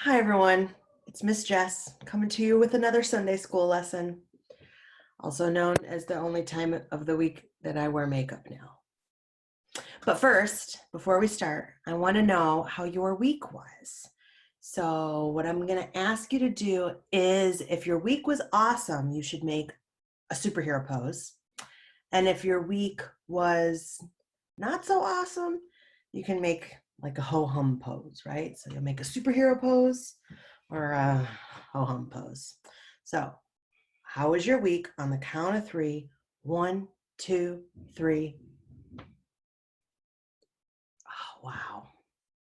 Hi everyone, it's Miss Jess coming to you with another Sunday school lesson, also known as the only time of the week that I wear makeup now. But first, before we start, I want to know how your week was. So what I'm going to ask you to do is, if your week was awesome, you should make a superhero pose. And if your week was not so awesome, you can make like a ho-hum pose, right? So you'll make a superhero pose or a ho-hum pose. So how was your week? On the count of three. 1, 2, 3. Oh, wow.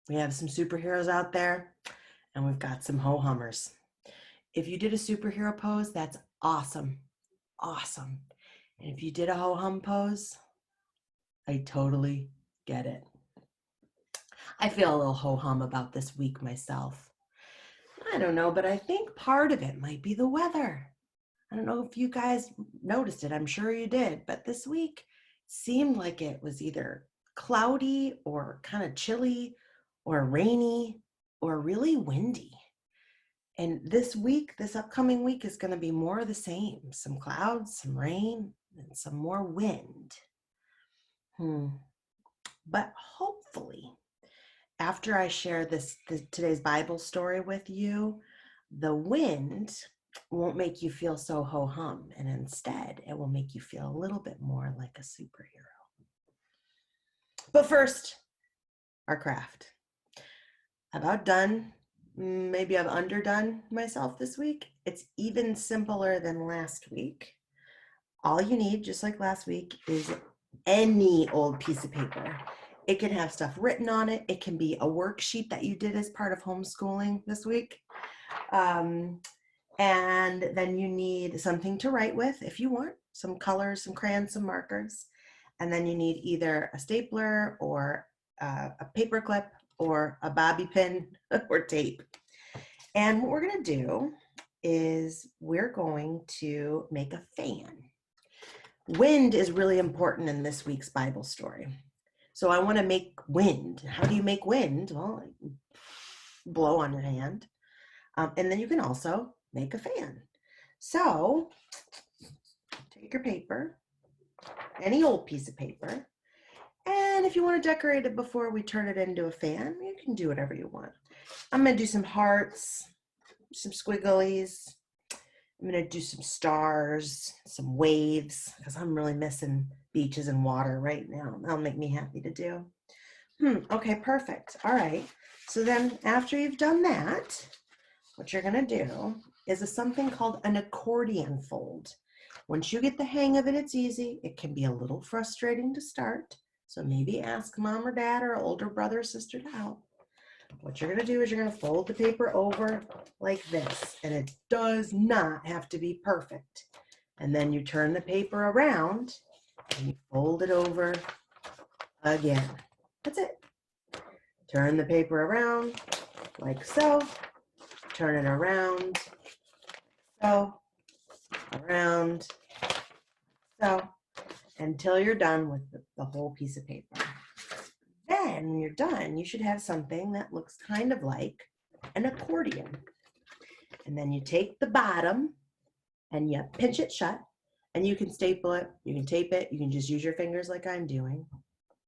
We have some superheroes out there and we've got some ho-hummers. If you did a superhero pose, that's awesome. Awesome. And if you did a ho-hum pose, I totally get it. I feel a little ho-hum about this week myself. I don't know, but I think part of it might be the weather. I don't know if you guys noticed it. I'm sure you did. But this week seemed like it was either cloudy or kind of chilly or rainy or really windy. And this upcoming week is going to be more of the same. Some clouds, some rain, and some more wind. But hopefully, after I share today's Bible story with you, the wind won't make you feel so ho-hum, and instead it will make you feel a little bit more like a superhero. But first, our craft. About done. Maybe I've underdone myself this week. It's even simpler than last week. All you need, just like last week, is any old piece of paper. It can have stuff written on it. It can be a worksheet that you did as part of homeschooling this week. And then you need something to write with if you want, some colors, some crayons, some markers. And then you need either a stapler or a paper clip or a bobby pin or tape. And what we're going to do is we're going to make a fan. Wind is really important in this week's Bible story. So I want to make wind. How do you make wind? Well, blow on your hand. And then you can also make a fan. So take your paper, any old piece of paper, and if you want to decorate it before we turn it into a fan, you can do whatever you want. I'm going to do some hearts, some squigglies. I'm going to do some stars, some waves, because I'm really missing beaches and water right now. That'll make me happy to do. Okay, perfect. All right. So then after you've done that, what you're going to do is something called an accordion fold. Once you get the hang of it, it's easy. It can be a little frustrating to start. So maybe ask mom or dad or older brother or sister to help. What you're going to do is you're going to fold the paper over like this. And it does not have to be perfect. And then you turn the paper around and you fold it over again. That's it. Turn the paper around like so. Turn it around, so, around, so, until you're done with the whole piece of paper. Then when you're done, you should have something that looks kind of like an accordion. And then you take the bottom and you pinch it shut, and you can staple it, you can tape it, you can just use your fingers like I'm doing,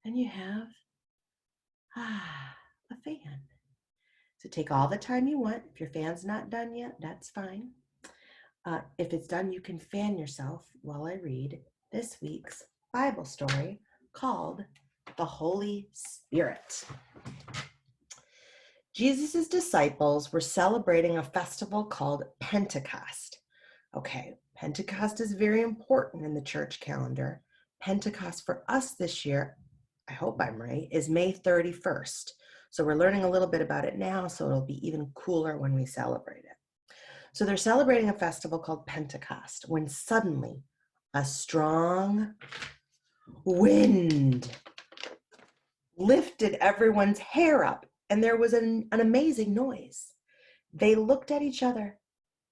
and you have a fan. So take all the time you want. If your fan's not done yet, that's fine. If it's done, you can fan yourself while I read this week's Bible story called The Holy Spirit. Jesus' disciples were celebrating a festival called Pentecost. Okay, Pentecost is very important in the church calendar. Pentecost for us this year, I hope I'm right, is May 31st. So we're learning a little bit about it now, so it'll be even cooler when we celebrate it. So they're celebrating a festival called Pentecost when suddenly a strong wind lifted everyone's hair up and there was an amazing noise. They looked at each other.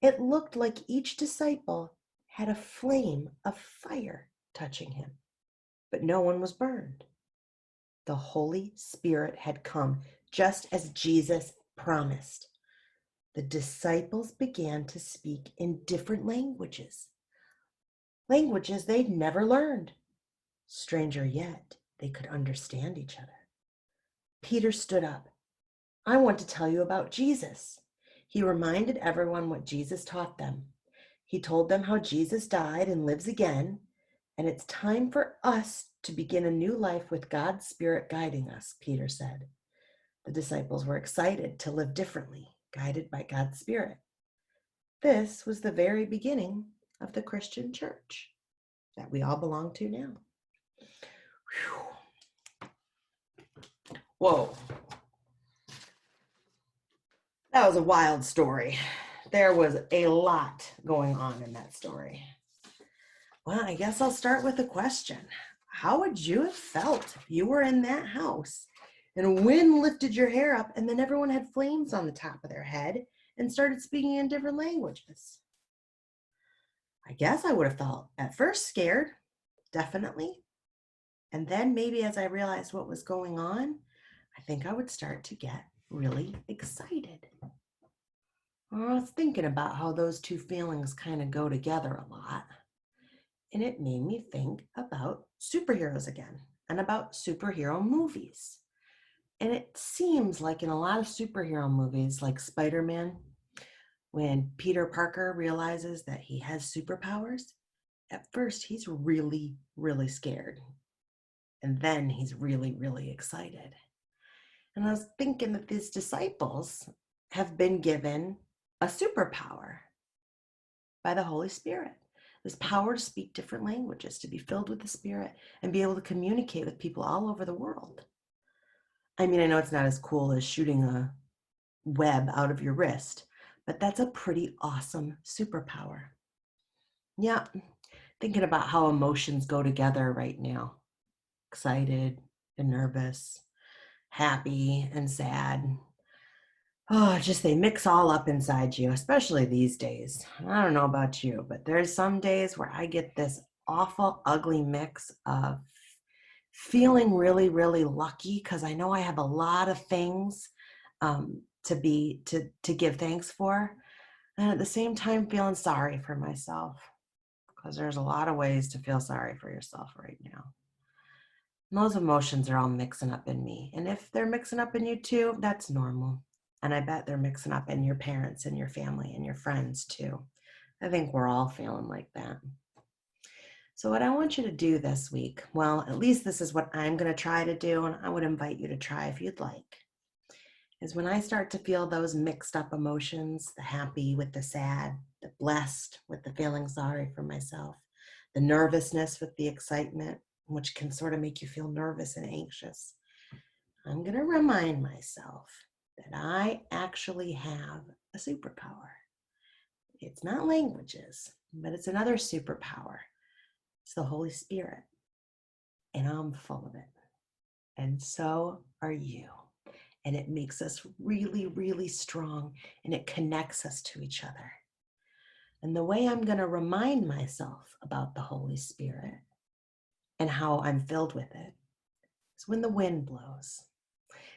It looked like each disciple had a flame of fire touching him, but no one was burned. The Holy Spirit had come just as Jesus promised. the disciples began to speak in different languages, languages they'd never learned. Stranger yet, they could understand each other. Peter stood up. I want to tell you about Jesus. He reminded everyone what Jesus taught them. He told them how Jesus died and lives again, and it's time for us to begin a new life with God's Spirit guiding us, Peter said. The disciples were excited to live differently, guided by God's Spirit. This was the very beginning of the Christian church that we all belong to now. Whew. Whoa. That was a wild story. There was a lot going on in that story. Well, I guess I'll start with a question. How would you have felt if you were in that house and wind lifted your hair up and then everyone had flames on the top of their head and started speaking in different languages? I guess I would have felt at first scared, definitely. And then maybe as I realized what was going on, I think I would start to get really excited. I was thinking about how those two feelings kind of go together a lot. And it made me think about superheroes again and about superhero movies. And it seems like in a lot of superhero movies, like Spider-Man, when Peter Parker realizes that he has superpowers, at first he's really, really scared. And then he's really, really excited. And I was thinking that these disciples have been given a superpower by the Holy Spirit. This power to speak different languages, to be filled with the Spirit, and be able to communicate with people all over the world. I mean, I know it's not as cool as shooting a web out of your wrist, but that's a pretty awesome superpower. Yeah, thinking about how emotions go together right now. Excited and nervous, happy and sad. Oh, just they mix all up inside you, especially these days. I don't know about you, but there's some days where I get this awful, ugly mix of feeling really, really lucky because I know I have a lot of things to give thanks for, and at the same time feeling sorry for myself because there's a lot of ways to feel sorry for yourself right now. And those emotions are all mixing up in me, and if they're mixing up in you too, that's normal. And I bet they're mixing up in your parents and your family and your friends too. I think we're all feeling like that. So what I want you to do this week, well, at least this is what I'm going to try to do, and I would invite you to try if you'd like, is when I start to feel those mixed up emotions, the happy with the sad, the blessed with the feeling sorry for myself, the nervousness with the excitement, which can sort of make you feel nervous and anxious, I'm going to remind myself that I actually have a superpower. It's not languages, but it's another superpower. It's the Holy Spirit, and I'm full of it. And so are you. And it makes us really, really strong, and it connects us to each other. And the way I'm going to remind myself about the Holy Spirit and how I'm filled with it is when the wind blows.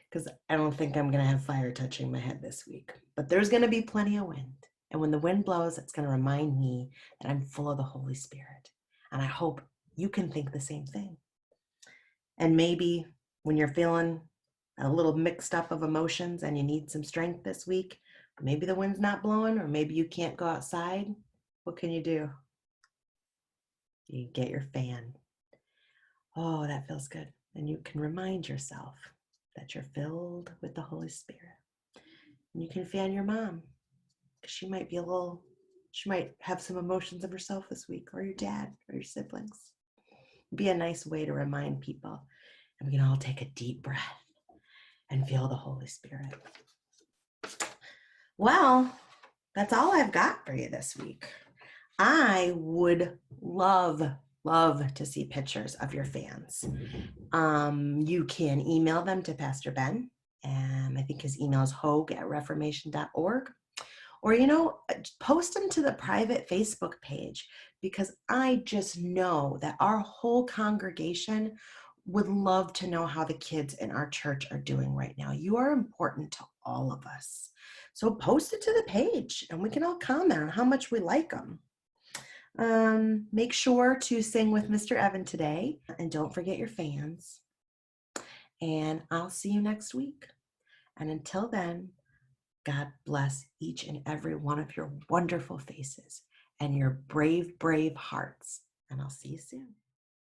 Because I don't think I'm going to have fire touching my head this week, but there's going to be plenty of wind. And when the wind blows, it's going to remind me that I'm full of the Holy Spirit. And I hope you can think the same thing. And maybe when you're feeling a little mixed up of emotions and you need some strength this week, maybe the wind's not blowing, or maybe you can't go outside. What can you do? You get your fan. Oh, that feels good. And you can remind yourself that you're filled with the Holy Spirit. And you can fan your mom, because she might have some emotions of herself this week, or your dad, or your siblings. It'd be a nice way to remind people. And we can all take a deep breath and feel the Holy Spirit. Well, that's all I've got for you this week. I would love to see pictures of your fans. You can email them to Pastor Ben. I think his email is hogue@reformation.org. Or, post them to the private Facebook page, because I just know that our whole congregation would love to know how the kids in our church are doing right now. You are important to all of us. So post it to the page and we can all comment on how much we like them. Make sure to sing with Mr. Evan today, and don't forget your fans. And I'll see you next week. And until then, God bless each and every one of your wonderful faces and your brave, brave hearts. And I'll see you soon.